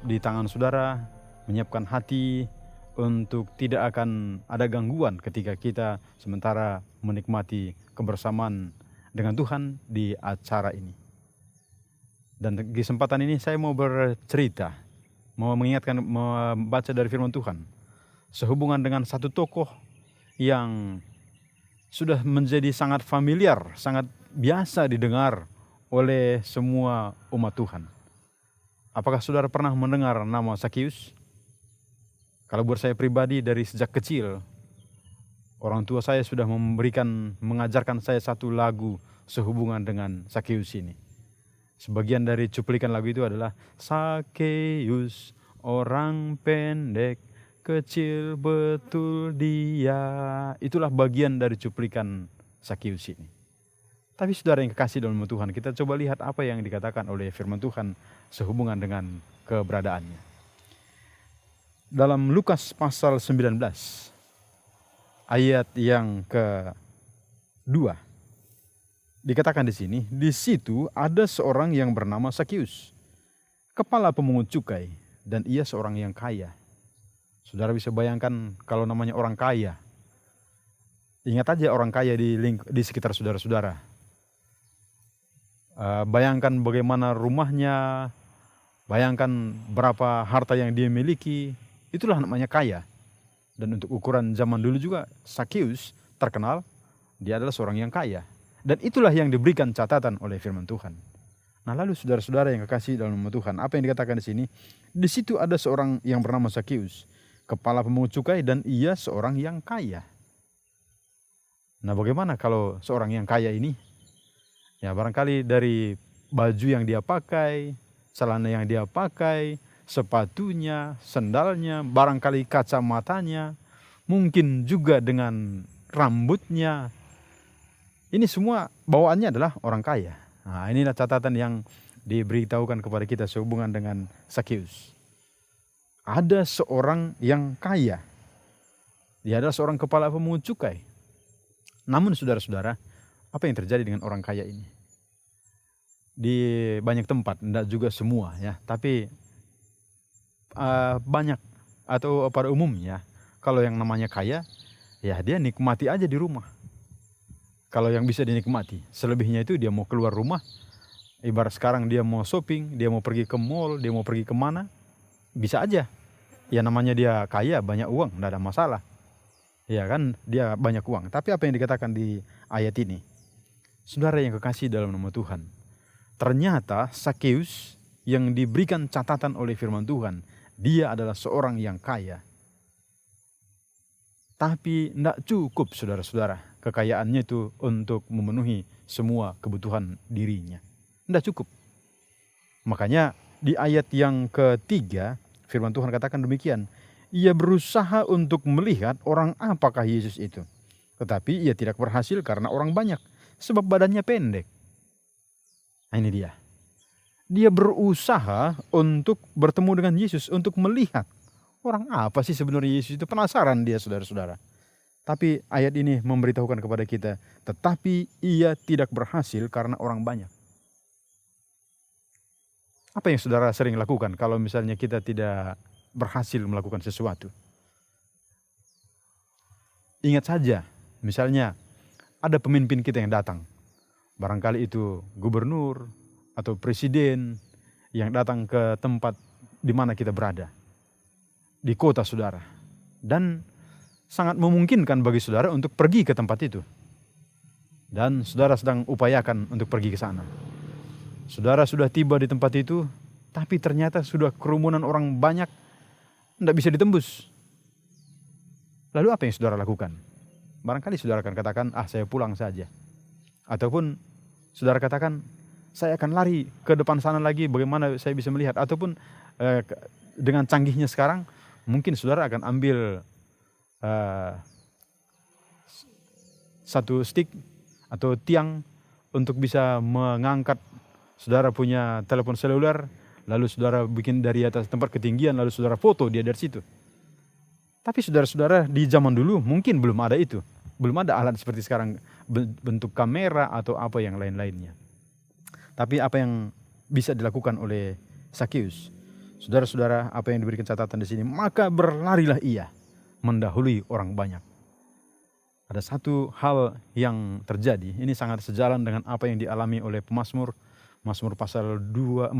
di tangan saudara, menyiapkan hati untuk tidak akan ada gangguan ketika kita sementara menikmati kebersamaan dengan Tuhan di acara ini. Dan di kesempatan ini saya mau bercerita, mau mengingatkan, membaca dari firman Tuhan sehubungan dengan satu tokoh yang sudah menjadi sangat familiar, sangat biasa didengar oleh semua umat Tuhan. Apakah saudara pernah mendengar nama Sakius? Kalau buat saya pribadi, dari sejak kecil orang tua saya sudah mengajarkan saya satu lagu sehubungan dengan Sakius ini. Sebagian dari cuplikan lagu itu adalah Sakeus, orang pendek, kecil betul dia. Itulah bagian dari cuplikan Sakeus ini. Tapi saudara yang kekasih dalam Tuhan, kita coba lihat apa yang dikatakan oleh firman Tuhan sehubungan dengan keberadaannya. Dalam Lukas pasal 19 ayat yang ke-2 dikatakan di sini, di situ ada seorang yang bernama Sakius, kepala pemungut cukai, dan ia seorang yang kaya. Saudara bisa bayangkan kalau namanya orang kaya. Ingat aja orang kaya di sekitar saudara-saudara. Bayangkan bagaimana rumahnya, bayangkan berapa harta yang dia miliki. Itulah namanya kaya. Dan untuk ukuran zaman dulu juga, Sakius terkenal, dia adalah seorang yang kaya. Dan itulah yang diberikan catatan oleh firman Tuhan. Nah, lalu saudara-saudara yang kekasih dalam nama Tuhan, apa yang dikatakan di sini? Di situ ada seorang yang bernama Sakius, kepala pemungut cukai, dan ia seorang yang kaya. Nah, bagaimana kalau seorang yang kaya ini? Ya, barangkali dari baju yang dia pakai, celana yang dia pakai, sepatunya, sendalnya, barangkali kacamatanya, mungkin juga dengan rambutnya. Ini semua bawaannya adalah orang kaya. Nah, inilah catatan yang diberitahukan kepada kita sehubungan dengan Sakius. Ada seorang yang kaya. Dia adalah seorang kepala pemungut cukai. Namun saudara-saudara, apa yang terjadi dengan orang kaya ini? Di banyak tempat, tidak juga semua ya, tapi banyak atau pada umumnya, kalau yang namanya kaya, ya dia nikmati aja di rumah. Kalau yang bisa dinikmati, selebihnya itu dia mau keluar rumah, ibarat sekarang dia mau shopping, dia mau pergi ke mall, dia mau pergi kemana, bisa aja. Ya namanya dia kaya, banyak uang, tidak ada masalah. Ya kan, dia banyak uang. Tapi apa yang dikatakan di ayat ini? Saudara yang kekasih dalam nama Tuhan, ternyata Sakeus yang diberikan catatan oleh firman Tuhan, dia adalah seorang yang kaya. Tapi tidak cukup saudara-saudara, kekayaannya itu untuk memenuhi semua kebutuhan dirinya. Tidak cukup. Makanya di ayat yang ketiga, firman Tuhan katakan demikian. Ia berusaha untuk melihat orang apakah Yesus itu. Tetapi ia tidak berhasil karena orang banyak, sebab badannya pendek. Nah, ini dia. Dia berusaha untuk bertemu dengan Yesus, untuk melihat orang apa sih sebenarnya Yesus itu. Penasaran dia, saudara-saudara. Tapi ayat ini memberitahukan kepada kita, tetapi ia tidak berhasil karena orang banyak. Apa yang saudara sering lakukan kalau misalnya kita tidak berhasil melakukan sesuatu? Ingat saja, misalnya ada pemimpin kita yang datang. Barangkali itu gubernur atau presiden yang datang ke tempat di mana kita berada, di kota saudara. Dan sangat memungkinkan bagi saudara untuk pergi ke tempat itu. Dan saudara sedang upayakan untuk pergi ke sana. Saudara sudah tiba di tempat itu, tapi ternyata sudah kerumunan orang banyak, tidak bisa ditembus. Lalu apa yang saudara lakukan? Barangkali saudara akan katakan, saya pulang saja. Ataupun saudara katakan, saya akan lari ke depan sana lagi, bagaimana saya bisa melihat. Ataupun dengan canggihnya sekarang, mungkin saudara akan ambil satu stick atau tiang untuk bisa mengangkat. Saudara punya telepon seluler, lalu saudara bikin dari atas tempat ketinggian, lalu saudara foto dia dari situ. Tapi saudara-saudara, di zaman dulu mungkin belum ada itu. Belum ada alat seperti sekarang, bentuk kamera atau apa yang lain-lainnya. Tapi apa yang bisa dilakukan oleh Sakius? Saudara-saudara, apa yang diberikan catatan di sini, maka berlarilah ia mendahului orang banyak. Ada satu hal yang terjadi, ini sangat sejalan dengan apa yang dialami oleh pemazmur, Mazmur pasal 42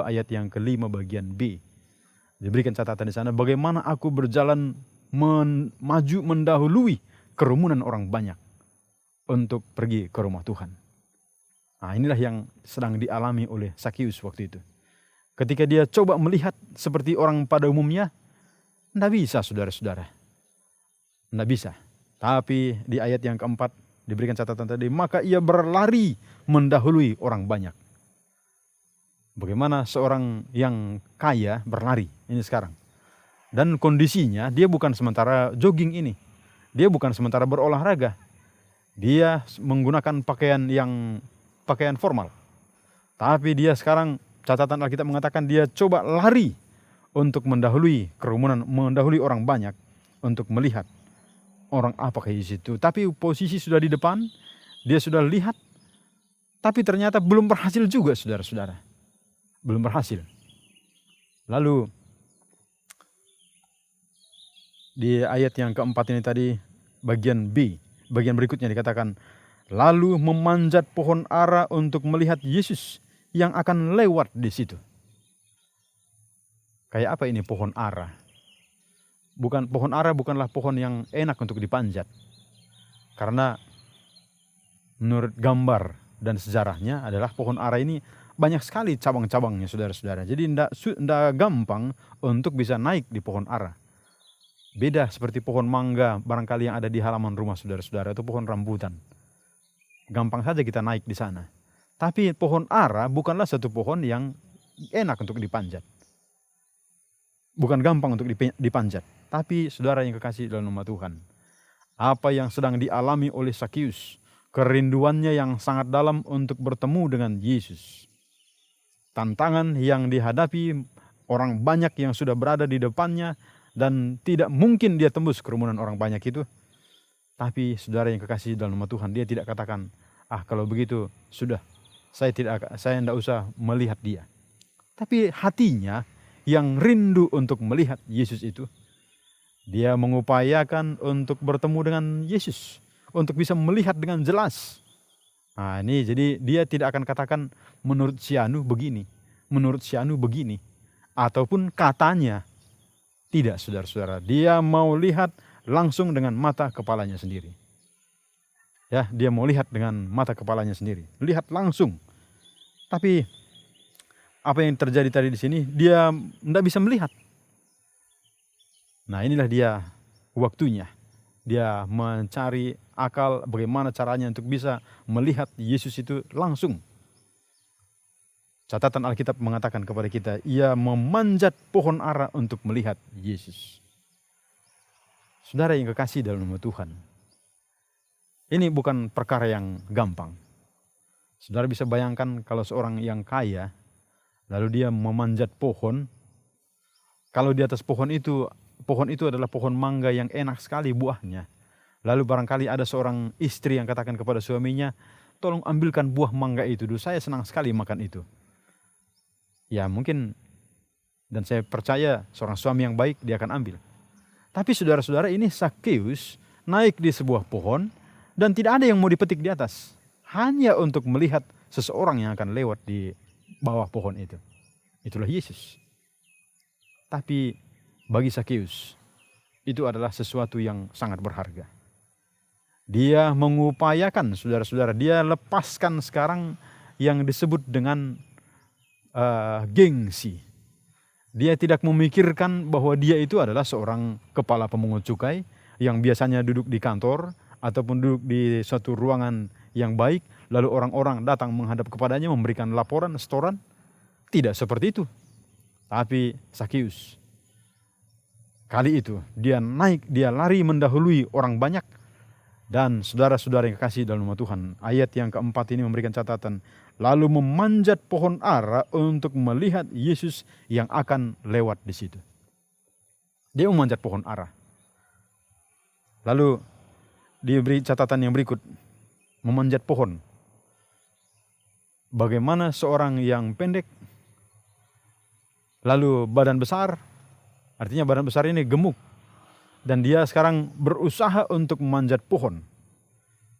ayat yang kelima bagian B. Diberikan catatan di sana, bagaimana aku berjalan maju mendahului kerumunan orang banyak untuk pergi ke rumah Tuhan. Nah, inilah yang sedang dialami oleh Zakius waktu itu. Ketika dia coba melihat seperti orang pada umumnya, tidak bisa saudara-saudara. Tidak bisa. Tapi di ayat yang keempat diberikan catatan tadi, maka ia berlari mendahului orang banyak. Bagaimana seorang yang kaya berlari ini sekarang. Dan kondisinya dia bukan sementara jogging ini. Dia bukan sementara berolahraga. Dia menggunakan pakaian formal. Tapi dia sekarang, catatan Alkitab mengatakan dia coba lari untuk mendahului kerumunan, mendahului orang banyak untuk melihat orang apakah di situ. Tapi posisi sudah di depan, dia sudah lihat, tapi ternyata belum berhasil juga saudara-saudara. Belum berhasil. Lalu di ayat yang keempat ini tadi, bagian B, bagian berikutnya dikatakan, lalu memanjat pohon ara untuk melihat Yesus yang akan lewat di situ. Kayak apa ini pohon ara? Pohon ara bukanlah pohon yang enak untuk dipanjat. Karena menurut gambar dan sejarahnya adalah pohon ara ini banyak sekali cabang-cabangnya saudara-saudara. Jadi tidak gampang untuk bisa naik di pohon ara. Beda seperti pohon mangga barangkali yang ada di halaman rumah saudara-saudara, atau pohon rambutan. Gampang saja kita naik di sana. Tapi pohon ara bukanlah satu pohon yang enak untuk dipanjat. Bukan gampang untuk dipanjat. Tapi saudara yang kekasih dalam nama Tuhan, apa yang sedang dialami oleh Zakius, kerinduannya yang sangat dalam untuk bertemu dengan Yesus. Tantangan yang dihadapi orang banyak yang sudah berada di depannya, dan tidak mungkin dia tembus kerumunan orang banyak itu. Tapi saudara yang kekasih dalam nama Tuhan, dia tidak katakan, kalau begitu sudah, saya tidak usah melihat dia. Tapi hatinya yang rindu untuk melihat Yesus itu, dia mengupayakan untuk bertemu dengan Yesus, untuk bisa melihat dengan jelas. Nah ini, jadi dia tidak akan katakan menurut si anu begini, menurut si anu begini, ataupun katanya. Tidak saudara-saudara, dia mau lihat langsung dengan mata kepalanya sendiri. Ya, dia mau lihat dengan mata kepalanya sendiri, lihat langsung. Tapi apa yang terjadi tadi di sini, dia tidak bisa melihat. Nah inilah dia waktunya. Dia mencari akal bagaimana caranya untuk bisa melihat Yesus itu langsung. Catatan Alkitab mengatakan kepada kita, ia memanjat pohon ara untuk melihat Yesus. Saudara yang kekasih dalam nama Tuhan, ini bukan perkara yang gampang. Saudara bisa bayangkan kalau seorang yang kaya, lalu dia memanjat pohon. Kalau di atas pohon itu adalah pohon mangga yang enak sekali buahnya. Lalu barangkali ada seorang istri yang katakan kepada suaminya, tolong ambilkan buah mangga itu dulu, saya senang sekali makan itu. Ya mungkin, dan saya percaya seorang suami yang baik dia akan ambil. Tapi saudara-saudara, ini Zakius naik di sebuah pohon dan tidak ada yang mau dipetik di atas. Hanya untuk melihat seseorang yang akan lewat di bawah pohon itu. Itulah Yesus. Tapi bagi Zakius itu adalah sesuatu yang sangat berharga. Dia mengupayakan saudara-saudara, dia lepaskan sekarang yang disebut dengan gengsi. Dia tidak memikirkan bahwa dia itu adalah seorang kepala pemungut cukai yang biasanya duduk di kantor ataupun duduk di suatu ruangan yang baik, lalu orang-orang datang menghadap kepadanya memberikan laporan, setoran. Tidak seperti itu. Tapi Zakius kali itu dia naik, dia lari mendahului orang banyak. Dan saudara-saudara yang kekasih dalam nama Tuhan, ayat yang keempat ini memberikan catatan, lalu memanjat pohon ara untuk melihat Yesus yang akan lewat di situ. Dia memanjat pohon ara. Lalu diberi catatan yang berikut, memanjat pohon. Bagaimana seorang yang pendek Lalu badan besar, artinya badan besar ini gemuk. Dan dia sekarang berusaha untuk memanjat pohon.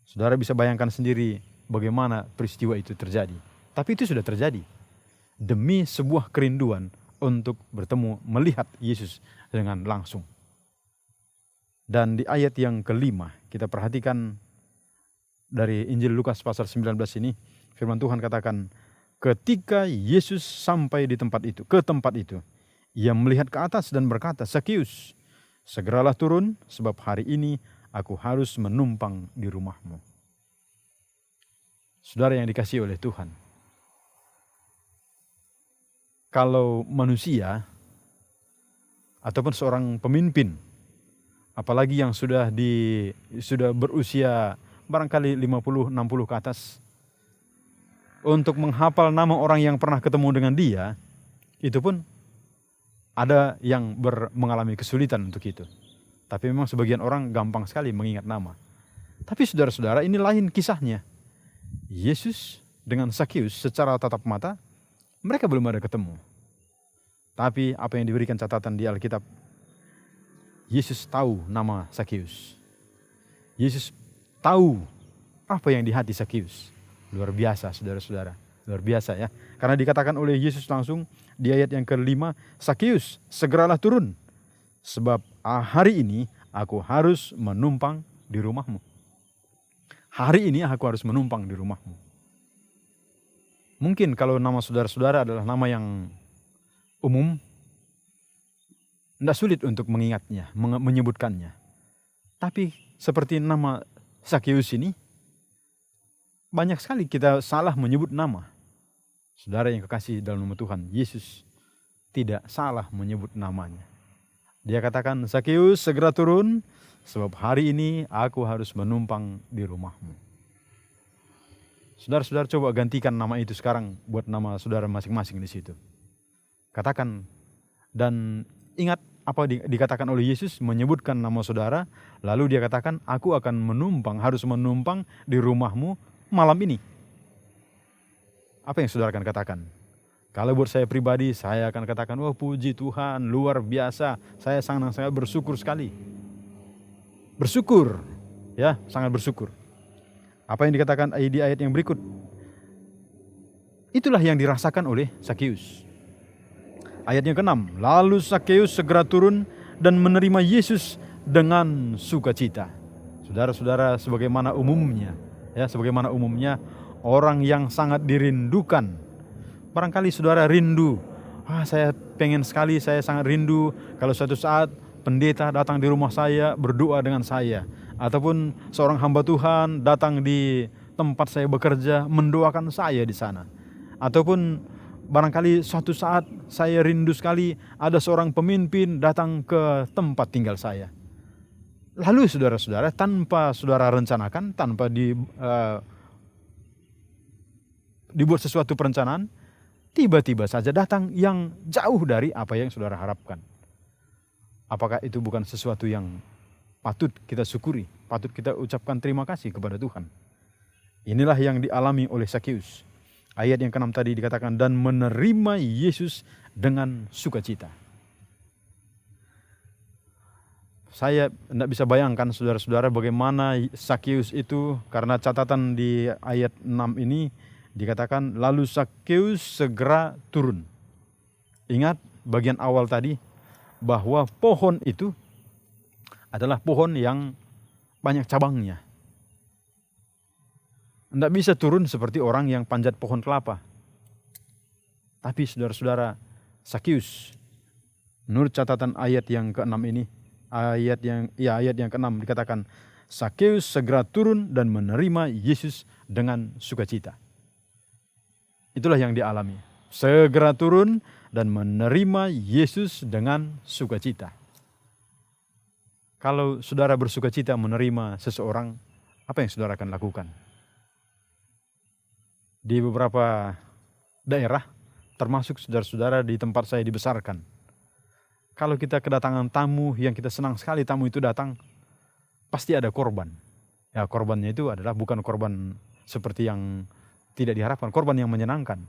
Saudara bisa bayangkan sendiri bagaimana peristiwa itu terjadi. Tapi itu sudah terjadi. Demi sebuah kerinduan untuk bertemu, melihat Yesus dengan langsung. Dan di ayat yang kelima, kita perhatikan dari Injil Lukas pasal 19 ini, firman Tuhan katakan, ketika Yesus sampai di tempat itu, ke tempat itu, ia melihat ke atas dan berkata, Sakeus, segeralah turun, sebab hari ini aku harus menumpang di rumahmu. Saudara yang dikasihi oleh Tuhan, kalau manusia ataupun seorang pemimpin, apalagi yang sudah berusia barangkali 50-60 ke atas, untuk menghafal nama orang yang pernah ketemu dengan dia, itu pun ada yang mengalami kesulitan untuk itu. Tapi memang sebagian orang gampang sekali mengingat nama. Tapi saudara-saudara, ini lain kisahnya. Yesus dengan Sakeus secara tatap mata, mereka belum ada ketemu. Tapi apa yang diberikan catatan di Alkitab, Yesus tahu nama Sakeus. Yesus tahu apa yang di hati Sakeus. Luar biasa saudara-saudara, luar biasa ya. Karena dikatakan oleh Yesus langsung di ayat yang kelima, Sakeus, segeralah turun, sebab hari ini aku harus menumpang di rumahmu. Hari ini aku harus menumpang di rumahmu. Mungkin kalau nama saudara-saudara adalah nama yang umum, tidak sulit untuk mengingatnya, menyebutkannya. Tapi seperti nama Sakeus ini, banyak sekali kita salah menyebut nama. Saudara yang kekasih dalam nama Tuhan, Yesus tidak salah menyebut namanya. Dia katakan, Sakeus segera turun, sebab hari ini aku harus menumpang di rumahmu. Saudara-saudara coba gantikan nama itu sekarang buat nama saudara masing-masing di situ. Katakan dan ingat apa dikatakan oleh Yesus, menyebutkan nama saudara, lalu dia katakan, aku akan menumpang, harus menumpang di rumahmu malam ini. Apa yang saudara akan katakan? Kalau buat saya pribadi, saya akan katakan, wah puji Tuhan, luar biasa, saya sangat bersyukur sekali. Bersyukur, ya, sangat bersyukur. Apa yang dikatakan di ayat yang berikut, itulah yang dirasakan oleh Sakeus. Ayat yang ke-6, lalu Sakeus segera turun dan menerima Yesus dengan sukacita. Saudara-saudara, sebagaimana umumnya orang yang sangat dirindukan. Barangkali saudara rindu, saya pengen sekali, saya sangat rindu kalau suatu saat pendeta datang di rumah saya, berdoa dengan saya. Ataupun seorang hamba Tuhan datang di tempat saya bekerja, mendoakan saya di sana. Ataupun barangkali suatu saat saya rindu sekali ada seorang pemimpin datang ke tempat tinggal saya. Lalu saudara-saudara, tanpa saudara rencanakan, tanpa dibuat sesuatu perencanaan, tiba-tiba saja datang yang jauh dari apa yang saudara harapkan. Apakah itu bukan sesuatu yang patut kita syukuri, patut kita ucapkan terima kasih kepada Tuhan? Inilah yang dialami oleh Sakeus. Ayat yang ke-6 tadi dikatakan, dan menerima Yesus dengan sukacita. Saya tidak bisa bayangkan saudara-saudara bagaimana Sakeus itu, karena catatan di ayat 6 ini dikatakan, lalu Sakeus segera turun. Ingat bagian awal tadi, bahwa pohon itu adalah pohon yang banyak cabangnya. Tidak bisa turun seperti orang yang panjat pohon kelapa. Tapi saudara-saudara, Sakeus, menurut catatan ayat yang ke-6 ini, ayat yang ke-6 dikatakan, Sakeus segera turun dan menerima Yesus dengan sukacita. Itulah yang dialami. Segera turun dan menerima Yesus dengan sukacita. Kalau saudara bersukacita menerima seseorang, apa yang saudara akan lakukan? Di beberapa daerah, termasuk saudara-saudara di tempat saya dibesarkan, kalau kita kedatangan tamu yang kita senang sekali tamu itu datang, pasti ada korban. Ya, korbannya itu adalah bukan korban seperti yang tidak diharapkan, korban yang menyenangkan.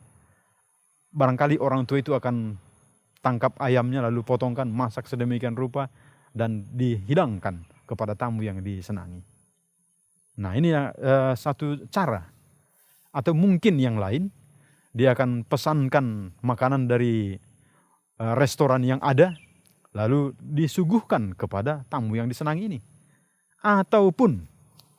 Barangkali orang tua itu akan tangkap ayamnya lalu potongkan, masak sedemikian rupa dan dihidangkan kepada tamu yang disenangi. Nah, ini satu cara. Atau mungkin yang lain, dia akan pesankan makanan dari restoran yang ada, lalu disuguhkan kepada tamu yang disenangi ini. Ataupun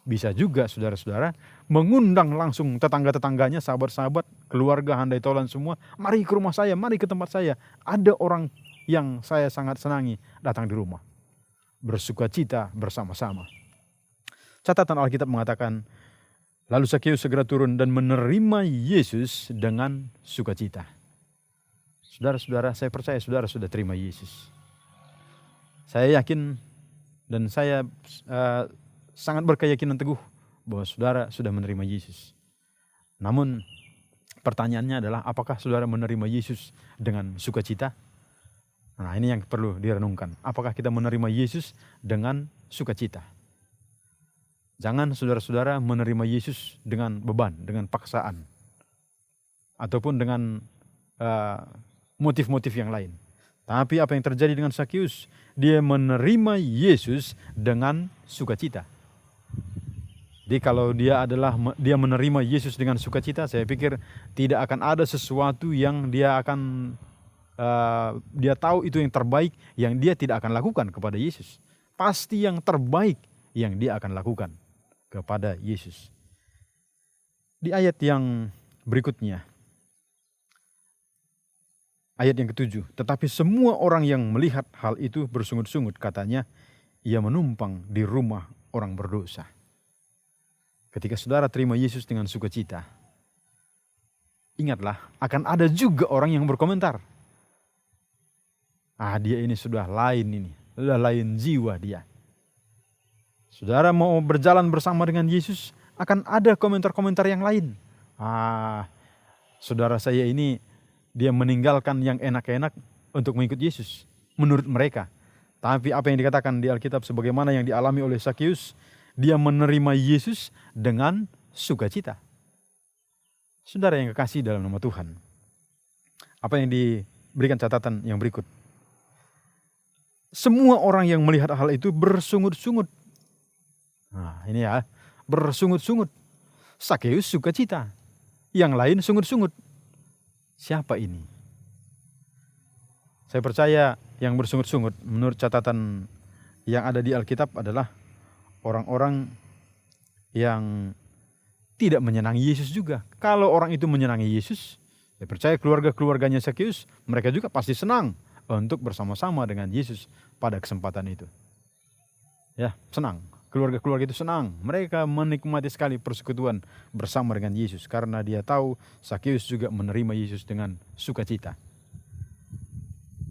bisa juga saudara-saudara mengundang langsung tetangga-tetangganya, sahabat-sahabat, keluarga, handai tolan semua, mari ke rumah saya, mari ke tempat saya. Ada orang yang saya sangat senangi datang di rumah. Bersukacita bersama-sama. Catatan Alkitab mengatakan, lalu Zakheus segera turun dan menerima Yesus dengan sukacita. Saudara-saudara, saya percaya saudara sudah terima Yesus. Saya yakin dan saya sangat berkeyakinan teguh bahwa saudara sudah menerima Yesus. Namun pertanyaannya adalah, apakah saudara menerima Yesus dengan sukacita? Nah, ini yang perlu direnungkan. Apakah kita menerima Yesus dengan sukacita? Jangan saudara-saudara menerima Yesus dengan beban, dengan paksaan. Ataupun dengan motif-motif yang lain. Tapi apa yang terjadi dengan Zakheus? Dia menerima Yesus dengan sukacita. Jadi kalau dia menerima Yesus dengan sukacita, saya pikir tidak akan ada sesuatu yang dia akan dia tahu itu yang terbaik yang dia tidak akan lakukan kepada Yesus. Pasti yang terbaik yang dia akan lakukan kepada Yesus. Di ayat yang berikutnya, ayat yang ke-7, tetapi semua orang yang melihat hal itu bersungut-sungut, katanya, ia menumpang di rumah orang berdosa. Ketika saudara terima Yesus dengan sukacita, ingatlah akan ada juga orang yang berkomentar. Dia ini sudah lain jiwa dia. Saudara mau berjalan bersama dengan Yesus, akan ada komentar-komentar yang lain. Saudara saya ini, dia meninggalkan yang enak-enak untuk mengikut Yesus, menurut mereka. Tapi apa yang dikatakan di Alkitab sebagaimana yang dialami oleh Zakheus, dia menerima Yesus dengan sukacita. Saudara yang kekasih dalam nama Tuhan, apa yang diberikan catatan yang berikut. Semua orang yang melihat hal itu bersungut-sungut. Ini ya, bersungut-sungut. Zakheus sukacita, yang lain sungut-sungut. Siapa ini? Saya percaya yang bersungut-sungut menurut catatan yang ada di Alkitab adalah orang-orang yang tidak menyenangi Yesus juga. Kalau orang itu menyenangi Yesus, saya percaya keluarga-keluarganya Zakheus, mereka juga pasti senang untuk bersama-sama dengan Yesus pada kesempatan itu. Ya, senang. Keluarga-keluarga itu senang. Mereka menikmati sekali persekutuan bersama dengan Yesus karena dia tahu Zakheus juga menerima Yesus dengan sukacita.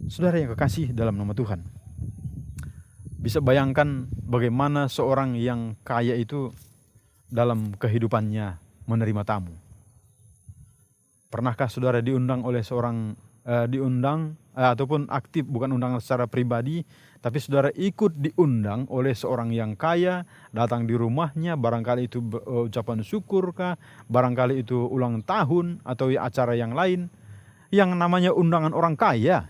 Saudara yang kekasih dalam nama Tuhan, bisa bayangkan bagaimana seorang yang kaya itu dalam kehidupannya menerima tamu. Pernahkah saudara diundang oleh seorang ataupun aktif, bukan undangan secara pribadi, tapi saudara ikut diundang oleh seorang yang kaya, datang di rumahnya, barangkali itu ucapan syukur kah, barangkali itu ulang tahun atau acara yang lain. Yang namanya undangan orang kaya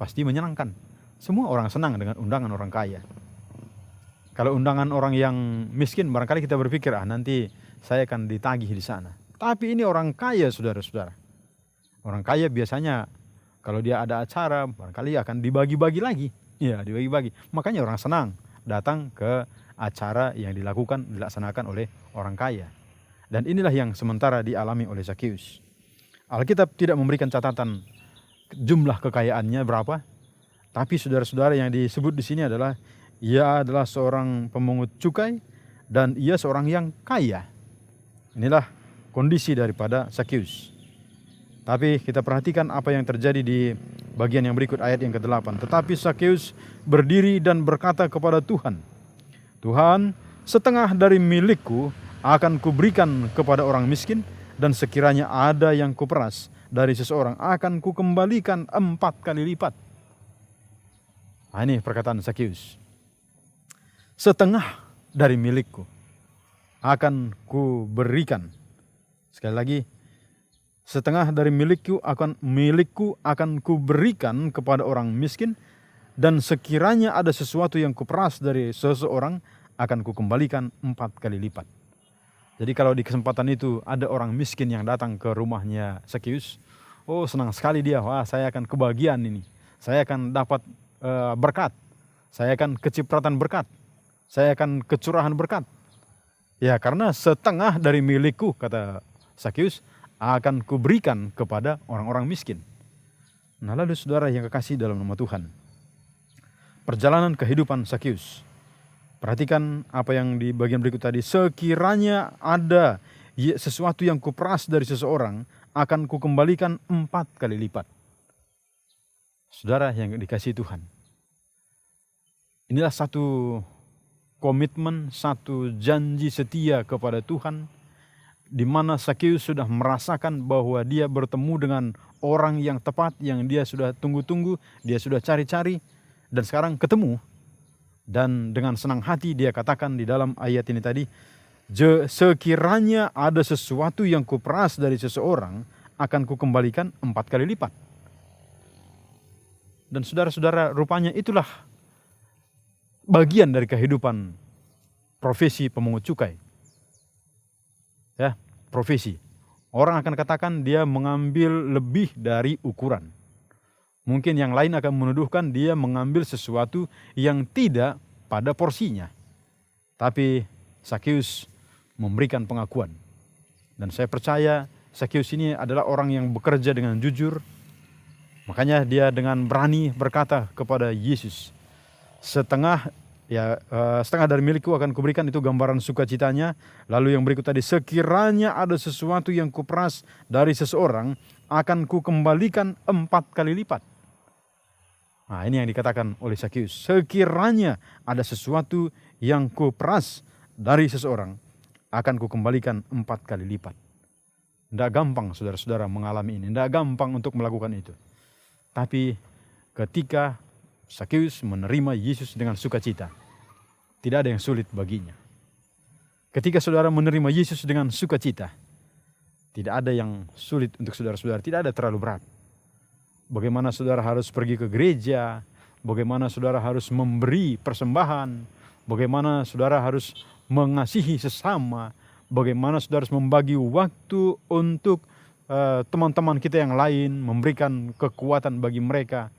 pasti menyenangkan. Semua orang senang dengan undangan orang kaya. Kalau undangan orang yang miskin, barangkali kita berpikir, nanti saya akan ditagih di sana. Tapi ini orang kaya, saudara-saudara. Orang kaya biasanya kalau dia ada acara, barangkali akan dibagi-bagi lagi. Ya, dibagi-bagi. Makanya orang senang datang ke acara yang dilaksanakan oleh orang kaya. Dan inilah yang sementara dialami oleh Zakheus. Alkitab tidak memberikan catatan jumlah kekayaannya berapa, tapi saudara-saudara yang disebut di sini adalah ia adalah seorang pemungut cukai dan ia seorang yang kaya. Inilah kondisi daripada Zakheus. Tapi kita perhatikan apa yang terjadi di bagian yang berikut, ayat yang ke-8. Tetapi Zakheus berdiri dan berkata kepada Tuhan, Tuhan, setengah dari milikku akan kuberikan kepada orang miskin, dan sekiranya ada yang kuperas dari seseorang akan kukembalikan 4 kali lipat. Ini perkataan Zakheus. Setengah dari milikku akan kuberikan. Sekali lagi, setengah dari milikku akan kuberikan kepada orang miskin, dan sekiranya ada sesuatu yang kuperas dari seseorang, akan kukembalikan 4 kali lipat. Jadi kalau di kesempatan itu ada orang miskin yang datang ke rumahnya Sakeus, oh senang sekali dia, wah saya akan kebahagiaan ini, saya akan dapat berkat, saya akan kecipratan berkat, saya akan kecurahan berkat. Ya karena setengah dari milikku, kata Sakeus, akan kuberikan kepada orang-orang miskin. Nah lalu saudara yang kekasih dalam nama Tuhan, perjalanan kehidupan Sakeus, perhatikan apa yang di bagian berikut tadi. Sekiranya ada sesuatu yang kuperas dari seseorang, akan kukembalikan 4 kali lipat. Saudara yang dikasihi Tuhan, inilah satu komitmen, satu janji setia kepada Tuhan, di mana Sakeus sudah merasakan bahwa dia bertemu dengan orang yang tepat, yang dia sudah tunggu-tunggu, dia sudah cari-cari, dan sekarang ketemu. Dan dengan senang hati dia katakan di dalam ayat ini tadi, sekiranya ada sesuatu yang kuperas dari seseorang, akan kukembalikan 4 kali lipat. Dan saudara-saudara, rupanya itulah bagian dari kehidupan profesi pemungut cukai. Ya, profesi. Orang akan katakan dia mengambil lebih dari ukuran. Mungkin yang lain akan menuduhkan dia mengambil sesuatu yang tidak pada porsinya. Tapi Sakeus memberikan pengakuan. Dan saya percaya Sakeus ini adalah orang yang bekerja dengan jujur. Makanya dia dengan berani berkata kepada Yesus, setengah dari milikku akan kuberikan, itu gambaran sukacitanya. Lalu yang berikut tadi, sekiranya ada sesuatu yang kuperas dari seseorang, akan kukembalikan 4 kali lipat. Nah ini yang dikatakan oleh Sakeus, sekiranya ada sesuatu yang kuperas dari seseorang, akan kukembalikan 4 kali lipat. Tidak gampang saudara-saudara mengalami ini, tidak gampang untuk melakukan itu. Tapi ketika Sakeus menerima Yesus dengan sukacita, tidak ada yang sulit baginya. Ketika saudara menerima Yesus dengan sukacita, tidak ada yang sulit untuk saudara-saudara, tidak ada terlalu berat. Bagaimana saudara harus pergi ke gereja, bagaimana saudara harus memberi persembahan, bagaimana saudara harus mengasihi sesama, bagaimana saudara harus membagi waktu untuk teman-teman kita yang lain, memberikan kekuatan bagi mereka.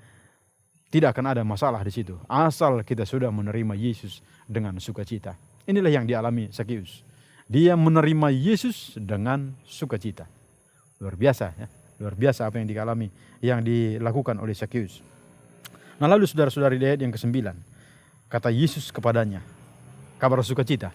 Tidak akan ada masalah di situ, asal kita sudah menerima Yesus dengan sukacita. Inilah yang dialami Sakeus. Dia menerima Yesus dengan sukacita. Luar biasa ya, luar biasa apa yang dialami, yang dilakukan oleh Sakeus. Nah lalu saudara-saudari, di ayat yang ke-9, kata Yesus kepadanya, kabar sukacita.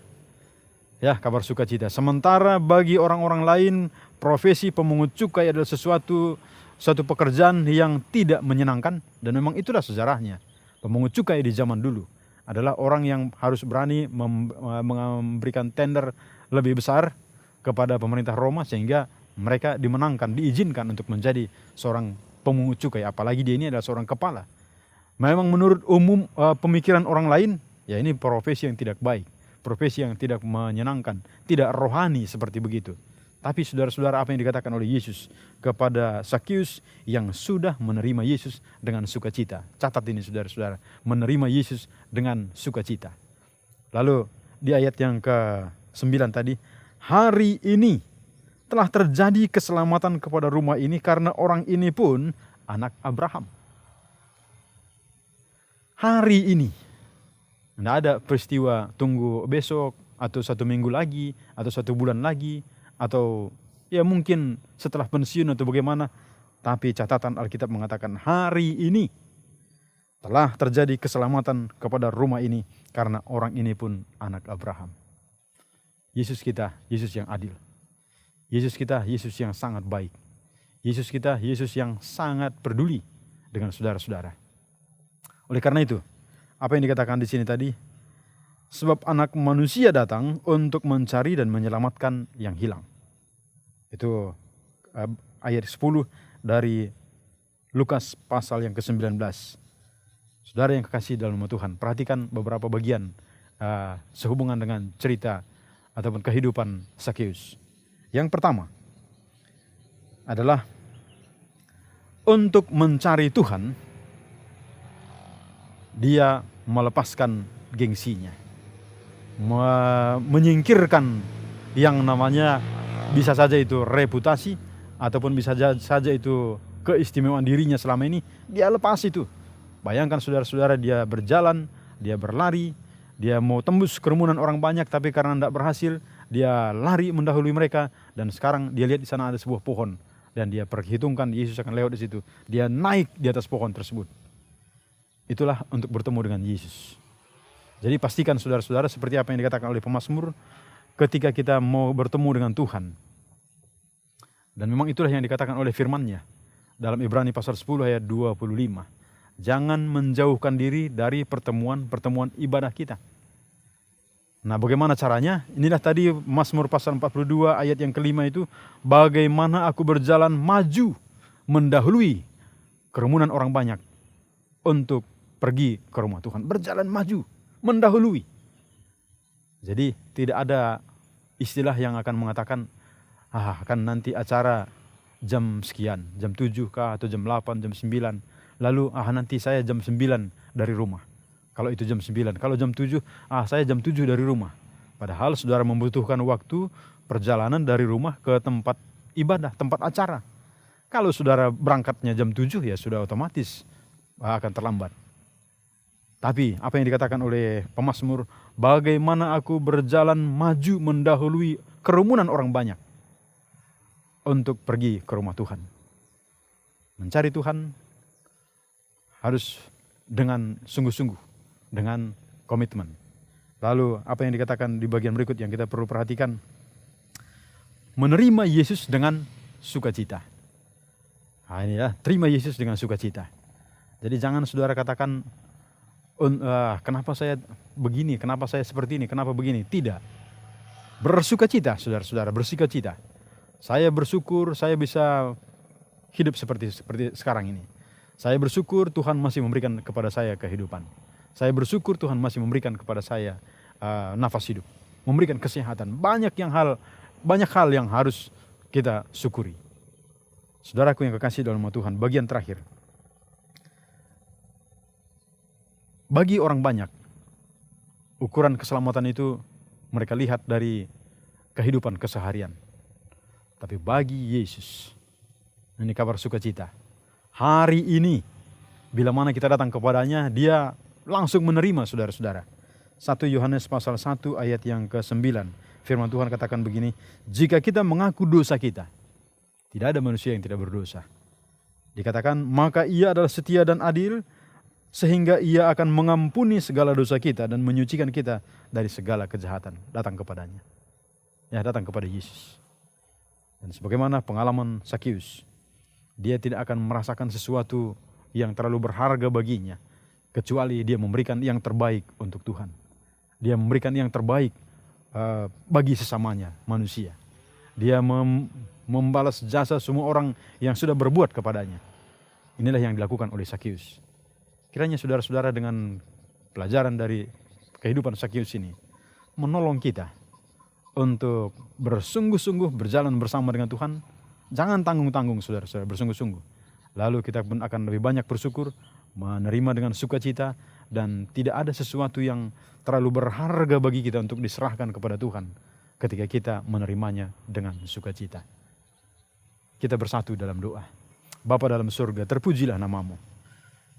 Ya, kabar sukacita. Sementara bagi orang-orang lain, profesi pemungut cukai adalah suatu pekerjaan yang tidak menyenangkan, dan memang itulah sejarahnya. Pemungut cukai di zaman dulu adalah orang yang harus berani memberikan tender lebih besar kepada pemerintah Roma, sehingga mereka dimenangkan, diizinkan untuk menjadi seorang pemungut cukai, apalagi dia ini adalah seorang kepala. Memang menurut umum pemikiran orang lain, ya ini profesi yang tidak baik, profesi yang tidak menyenangkan, tidak rohani seperti begitu. Tapi saudara-saudara, apa yang dikatakan oleh Yesus kepada Sakeus yang sudah menerima Yesus dengan sukacita. Catat ini saudara-saudara, menerima Yesus dengan sukacita. Lalu di ayat yang ke-9 tadi, hari ini telah terjadi keselamatan kepada rumah ini karena orang ini pun anak Abraham. Hari ini. Tidak ada peristiwa tunggu besok, atau 1 minggu lagi, atau 1 bulan lagi, atau ya mungkin setelah pensiun atau bagaimana. Tapi catatan Alkitab mengatakan hari ini telah terjadi keselamatan kepada rumah ini karena orang ini pun anak Abraham. Yesus kita, Yesus yang adil. Yesus kita, Yesus yang sangat baik. Yesus kita, Yesus yang sangat peduli dengan saudara-saudara. Oleh karena itu, apa yang dikatakan di sini tadi, sebab anak manusia datang untuk mencari dan menyelamatkan yang hilang. Itu ayat 10 dari Lukas pasal yang ke-19. Saudara yang kekasih dalam nama Tuhan, perhatikan beberapa bagian sehubungan dengan cerita ataupun kehidupan Sakeus. Yang pertama, adalah untuk mencari Tuhan, dia melepaskan gengsinya, menyingkirkan yang namanya bisa saja itu reputasi, ataupun bisa saja itu keistimewaan dirinya selama ini, dia lepas itu. Bayangkan saudara-saudara, dia berjalan, dia berlari, dia mau tembus kerumunan orang banyak, tapi karena tidak berhasil, dia lari mendahului mereka, dan sekarang dia lihat di sana ada sebuah pohon, dan dia perhitungkan Yesus akan lewat di situ. Dia naik di atas pohon tersebut. Itulah untuk bertemu dengan Yesus. Jadi pastikan saudara-saudara, seperti apa yang dikatakan oleh pemazmur, ketika kita mau bertemu dengan Tuhan. Dan memang itulah yang dikatakan oleh firman-Nya dalam Ibrani pasal 10 ayat 25. Jangan menjauhkan diri dari pertemuan-pertemuan ibadah kita. Nah, bagaimana caranya? Inilah tadi Mazmur pasal 42 ayat yang kelima itu. Bagaimana aku berjalan maju mendahului kerumunan orang banyak untuk pergi ke rumah Tuhan. Berjalan maju, mendahului. Jadi tidak ada istilah yang akan mengatakan, akan nanti acara jam sekian, jam 7 kah, atau jam 8, jam 9. Lalu nanti saya jam 9 dari rumah. Kalau itu jam 9, kalau jam 7, saya jam 7 dari rumah. Padahal saudara membutuhkan waktu perjalanan dari rumah ke tempat ibadah, tempat acara. Kalau saudara berangkatnya jam 7, ya sudah otomatis akan terlambat. Tapi apa yang dikatakan oleh pemazmur, bagaimana aku berjalan maju mendahului kerumunan orang banyak untuk pergi ke rumah Tuhan. Mencari Tuhan harus dengan sungguh-sungguh, dengan komitmen. Lalu apa yang dikatakan di bagian berikut yang kita perlu perhatikan, menerima Yesus dengan sukacita. Ini ya, terima Yesus dengan sukacita. Jadi jangan saudara katakan, kenapa saya begini, kenapa saya seperti ini, kenapa begini. Tidak. Bersukacita saudara-saudara, bersukacita. Saya bersyukur saya bisa hidup seperti sekarang ini. Saya bersyukur Tuhan masih memberikan kepada saya kehidupan. Saya bersyukur Tuhan masih memberikan kepada saya nafas hidup, memberikan kesehatan. Banyak hal yang harus kita syukuri. Saudaraku yang kekasih dalam Tuhan, bagian terakhir. Bagi orang banyak, ukuran keselamatan itu mereka lihat dari kehidupan keseharian. Tapi bagi Yesus, ini kabar sukacita. Hari ini, bila mana kita datang kepadanya, dia langsung menerima saudara-saudara. 1 Yohanes pasal 1 ayat yang ke-9. Firman Tuhan katakan begini, jika kita mengaku dosa kita, tidak ada manusia yang tidak berdosa. Dikatakan, maka ia adalah setia dan adil, sehingga ia akan mengampuni segala dosa kita dan menyucikan kita dari segala kejahatan. Datang kepadanya. Ya, datang kepada Yesus. Dan sebagaimana pengalaman Sakius, dia tidak akan merasakan sesuatu yang terlalu berharga baginya, kecuali dia memberikan yang terbaik untuk Tuhan. Dia memberikan yang terbaik bagi sesamanya manusia. Dia membalas jasa semua orang yang sudah berbuat kepadanya. Inilah yang dilakukan oleh Sakius. Kiranya saudara-saudara dengan pelajaran dari kehidupan Sakius ini menolong kita untuk bersungguh-sungguh berjalan bersama dengan Tuhan. Jangan tanggung-tanggung saudara-saudara, bersungguh-sungguh. Lalu kita pun akan lebih banyak bersyukur, menerima dengan sukacita, dan tidak ada sesuatu yang terlalu berharga bagi kita untuk diserahkan kepada Tuhan ketika kita menerimanya dengan sukacita. Kita bersatu dalam doa. Bapa dalam surga, terpujilah namamu.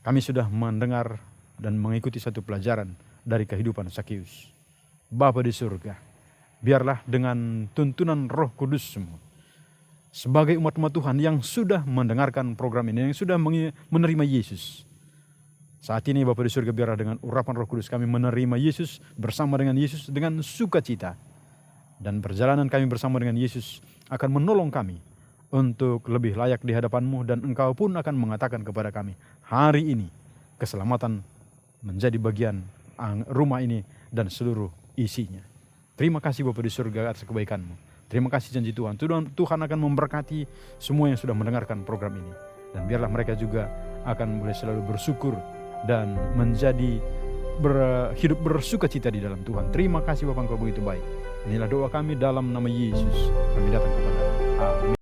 Kami sudah mendengar dan mengikuti satu pelajaran dari kehidupan Sakius. Bapa di surga, biarlah dengan tuntunan Roh Kudus-Mu, sebagai umat-umat Tuhan yang sudah mendengarkan program ini, yang sudah menerima Yesus. Saat ini Bapa di surga, biarlah dengan urapan Roh Kudus kami menerima Yesus, bersama dengan Yesus dengan sukacita. Dan perjalanan kami bersama dengan Yesus akan menolong kami untuk lebih layak di hadapan-Mu, dan Engkau pun akan mengatakan kepada kami, hari ini keselamatan menjadi bagian rumah ini dan seluruh isinya. Terima kasih Bapa di surga atas kebaikan-Mu. Terima kasih janji Tuhan. Tuhan akan memberkati semua yang sudah mendengarkan program ini. Dan biarlah mereka juga akan boleh selalu bersyukur dan menjadi hidup bersukacita di dalam Tuhan. Terima kasih Bapa, Engkau begitu baik. Inilah doa kami dalam nama Yesus. Kami datang kepada Amin.